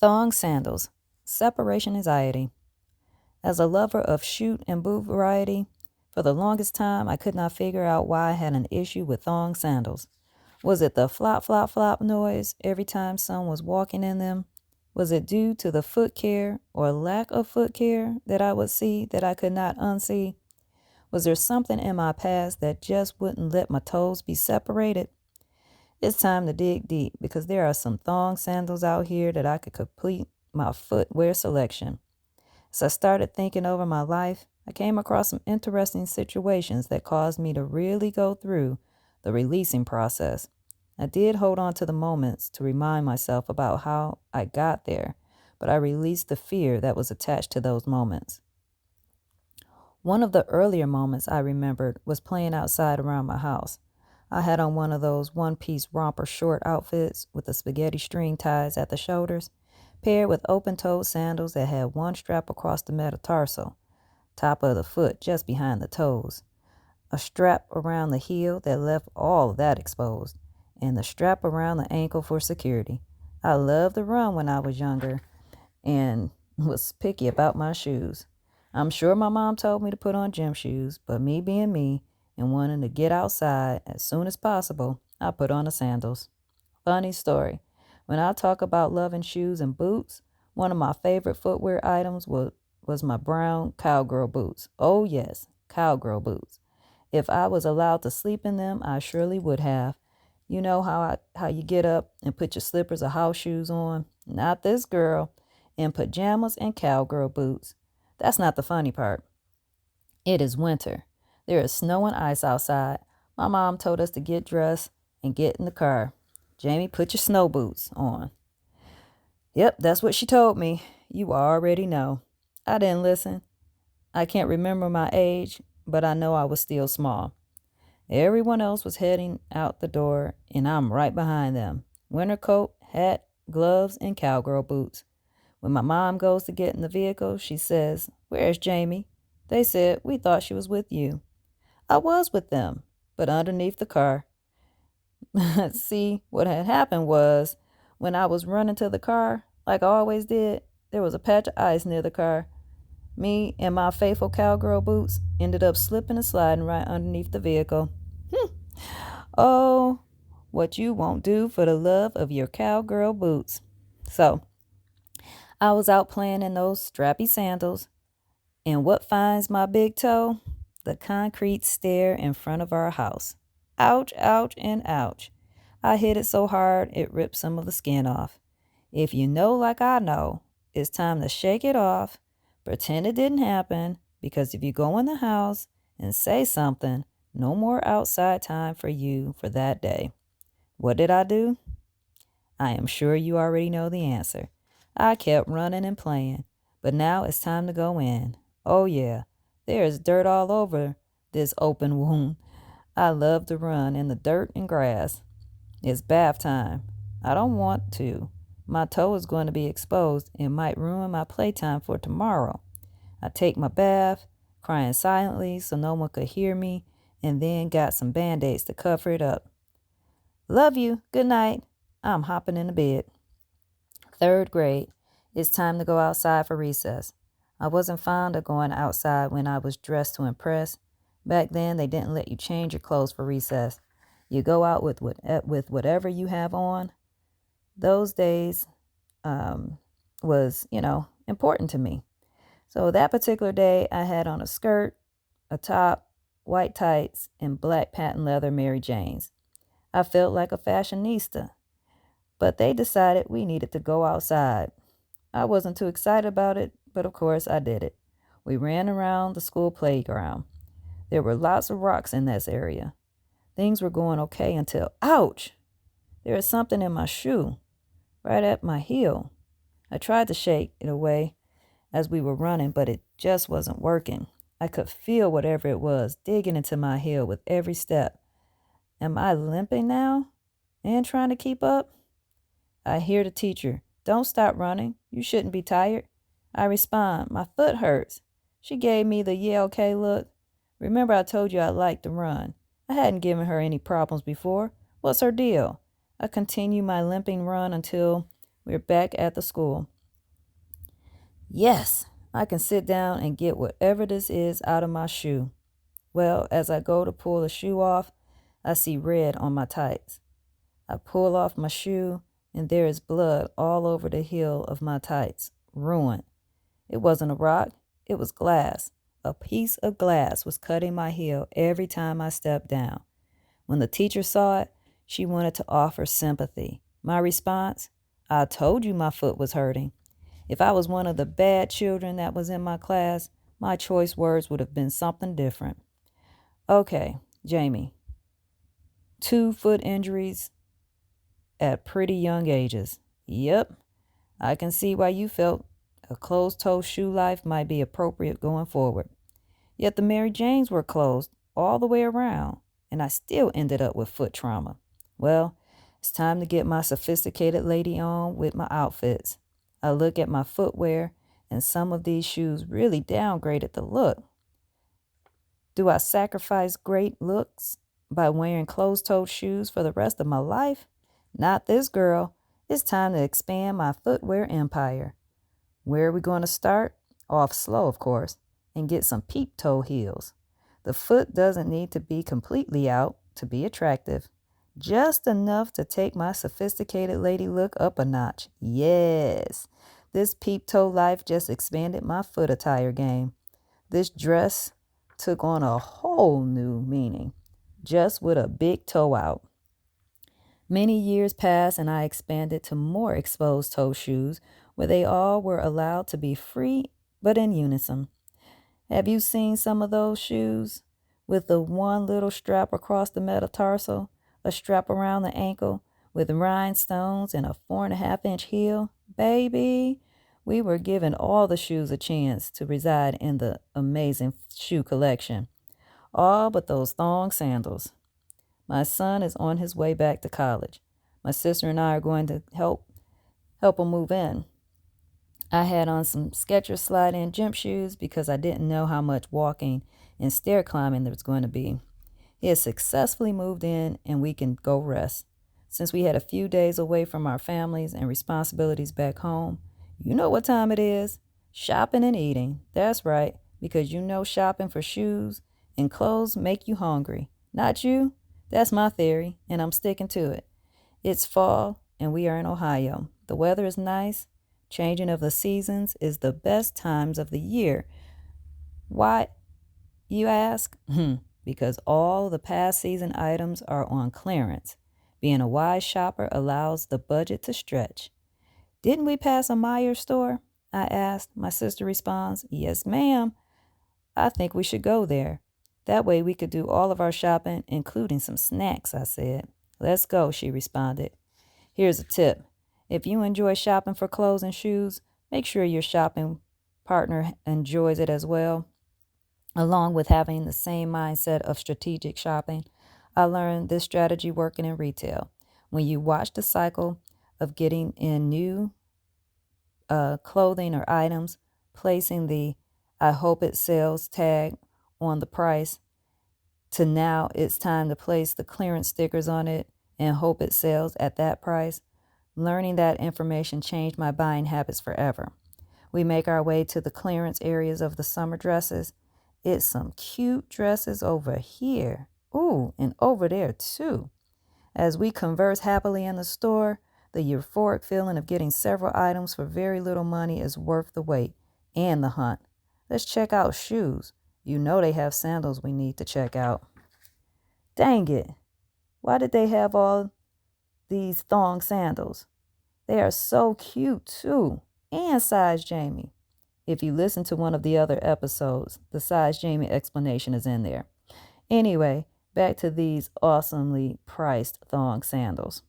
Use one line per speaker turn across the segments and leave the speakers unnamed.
Thong Sandals, Separation Anxiety. As a lover of shoot and boot variety, for the longest time I could not figure out why I had an issue with thong sandals. Was it the flop, flop, flop noise every time someone was walking in them? Was it due to the foot care or lack of foot care that I would see that I could not unsee? Was there something in my past that just wouldn't let my toes be separated? It's time to dig deep because there are some thong sandals out here that I could complete my footwear selection. As I started thinking over my life, I came across some interesting situations that caused me to really go through the releasing process. I did hold on to the moments to remind myself about how I got there, but I released the fear that was attached to those moments. One of the earlier moments I remembered was playing outside around my house. I had on one of those one-piece romper short outfits with the spaghetti string ties at the shoulders, paired with open-toed sandals that had one strap across the metatarsal, top of the foot just behind the toes, a strap around the heel that left all of that exposed, and the strap around the ankle for security. I loved to run when I was younger and was picky about my shoes. I'm sure my mom told me to put on gym shoes, but me being me and wanting to get outside as soon as possible, I put on the sandals. Funny story. When I talk about loving shoes and boots, one of my favorite footwear items was my brown cowgirl boots. Oh yes, cowgirl boots. If I was allowed to sleep in them, I surely would have. You know how you get up and put your slippers or house shoes on? Not this girl. In pajamas and cowgirl boots. That's not the funny part. It is winter. There is snow and ice outside. My mom told us to get dressed and get in the car. Jamie, put your snow boots on. Yep, that's what she told me. You already know. I didn't listen. I can't remember my age, but I know I was still small. Everyone else was heading out the door, and I'm right behind them. Winter coat, hat, gloves, and cowgirl boots. When my mom goes to get in the vehicle, she says, "Where's Jamie?" They said, "We thought she was with you." I was with them, but underneath the car. See, what had happened was when I was running to the car, like I always did, there was a patch of ice near the car. Me and my faithful cowgirl boots ended up slipping and sliding right underneath the vehicle. Oh, what you won't do for the love of your cowgirl boots. So, I was out playing in those strappy sandals, and what finds my big toe? The concrete stair in front of our house. Ouch, ouch, and ouch. I hit it so hard it ripped some of the skin off. If you know like I know, it's time to shake it off, pretend it didn't happen, because if you go in the house and say something, no more outside time for you for that day. What did I do? I am sure you already know the answer. I kept running and playing, but now it's time to go in. Oh yeah, there is dirt all over this open wound. I love to run in the dirt and grass. It's bath time. I don't want to. My toe is going to be exposed and might ruin my playtime for tomorrow. I take my bath, crying silently so no one could hear me, and then got some band-aids to cover it up. Love you. Good night. I'm hopping into bed. Third grade. It's time to go outside for recess. I wasn't fond of going outside when I was dressed to impress. Back then, they didn't let you change your clothes for recess. You go out with whatever you have on. Those days was, important to me. So that particular day, I had on a skirt, a top, white tights, and black patent leather Mary Janes. I felt like a fashionista. But they decided we needed to go outside. I wasn't too excited about it, but of course I did it. We ran around the school playground. There were lots of rocks in this area. Things were going okay until, ouch! There is something in my shoe, right at my heel. I tried to shake it away as we were running, but it just wasn't working. I could feel whatever it was digging into my heel with every step. Am I limping now and trying to keep up? I hear the teacher, "Don't stop running. You shouldn't be tired." I respond, "My foot hurts." She gave me the "yeah, okay" look. Remember I told you I liked to run. I hadn't given her any problems before. What's her deal? I continue my limping run until We're back at the school. Yes, I can sit down and get whatever this is out of my shoe. Well, as I go to pull the shoe off, I see red on my tights. I pull off my shoe, and there is blood all over the heel of my tights. Ruined. It wasn't a rock, it was glass. A piece of glass was cutting my heel every time I stepped down. When the teacher saw it, she wanted to offer sympathy. My response? I told you my foot was hurting. If I was one of the bad children that was in my class, my choice words would have been something different. Okay, Jamie. 2 foot injuries at pretty young ages. Yep, I can see why you felt a closed-toe shoe life might be appropriate going forward. Yet the Mary Janes were closed all the way around, and I still ended up with foot trauma. Well, it's time to get my sophisticated lady on with my outfits. I look at my footwear, and some of these shoes really downgraded the look. Do I sacrifice great looks by wearing closed-toed shoes for the rest of my life? Not this girl. It's time to expand my footwear empire. Where are we going to start? Off slow, of course, and get some peep-toe heels. The foot doesn't need to be completely out to be attractive. Just enough to take my sophisticated lady look up a notch. Yes, this peep-toe life just expanded my foot attire game. This dress took on a whole new meaning, just with a big toe out. Many years passed and I expanded to more exposed toe shoes where they all were allowed to be free but in unison. Have you seen some of those shoes? With the one little strap across the metatarsal, a strap around the ankle, with rhinestones and a 4.5-inch heel? Baby, we were giving all the shoes a chance to reside in the amazing shoe collection. All but those thong sandals. My son is on his way back to college. My sister and I are going to help him move in. I had on some Skechers slide-in gym shoes because I didn't know how much walking and stair climbing there was going to be. He has successfully moved in and we can go rest. Since we had a few days away from our families and responsibilities back home, you know what time it is. Shopping and eating. That's right, because you know shopping for shoes and clothes make you hungry. Not you? That's my theory, and I'm sticking to it. It's fall, and we are in Ohio. The weather is nice. Changing of the seasons is the best times of the year. Why, you ask? Because all the past season items are on clearance. Being a wise shopper allows the budget to stretch. Didn't we pass a Meijer store? I asked. My sister responds, yes, ma'am. I think we should go there. That way we could do all of our shopping, including some snacks, I said. Let's go, she responded. Here's a tip. If you enjoy shopping for clothes and shoes, make sure your shopping partner enjoys it as well. Along with having the same mindset of strategic shopping, I learned this strategy working in retail. When you watch the cycle of getting in new clothing or items, placing the I hope it sells tag on the price, to now it's time to place the clearance stickers on it and hope it sells at that price. Learning that information changed my buying habits forever. We make our way to the clearance areas of the summer dresses. It's some cute dresses over here. Ooh, and over there too. As we converse happily in the store, the euphoric feeling of getting several items for very little money is worth the wait and the hunt. Let's check out shoes. You know they have sandals we need to check out. Dang it. Why did they have all these thong sandals? They are so cute too. And size Jamie. If you listen to one of the other episodes, the size Jamie explanation is in there. Anyway, back to these awesomely priced thong sandals.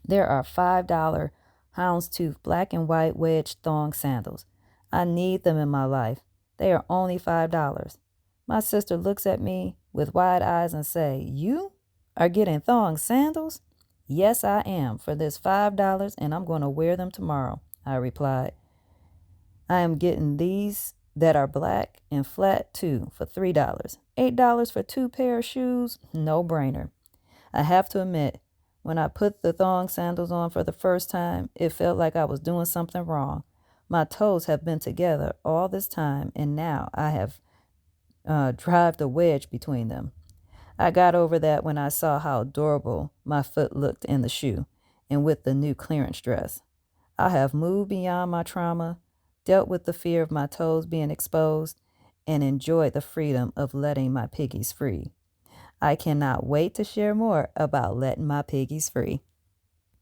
There are $5 houndstooth black and white wedge thong sandals. I need them in my life. They are only $5. My sister looks at me with wide eyes and say, you are getting thong sandals? Yes, I am, for this $5, and I'm going to wear them tomorrow, I replied. I am getting these that are black and flat too for $3. $8 for 2 pair of shoes? No brainer. I have to admit, When I put the thong sandals on for the first time, it felt like I was doing something wrong. My toes have been together all this time, and now I have drived a wedge between them. I got over that when I saw how adorable my foot looked in the shoe and with the new clearance dress. I have moved beyond my trauma, dealt with the fear of my toes being exposed, and enjoyed the freedom of letting my piggies free. I cannot wait to share more about letting my piggies free.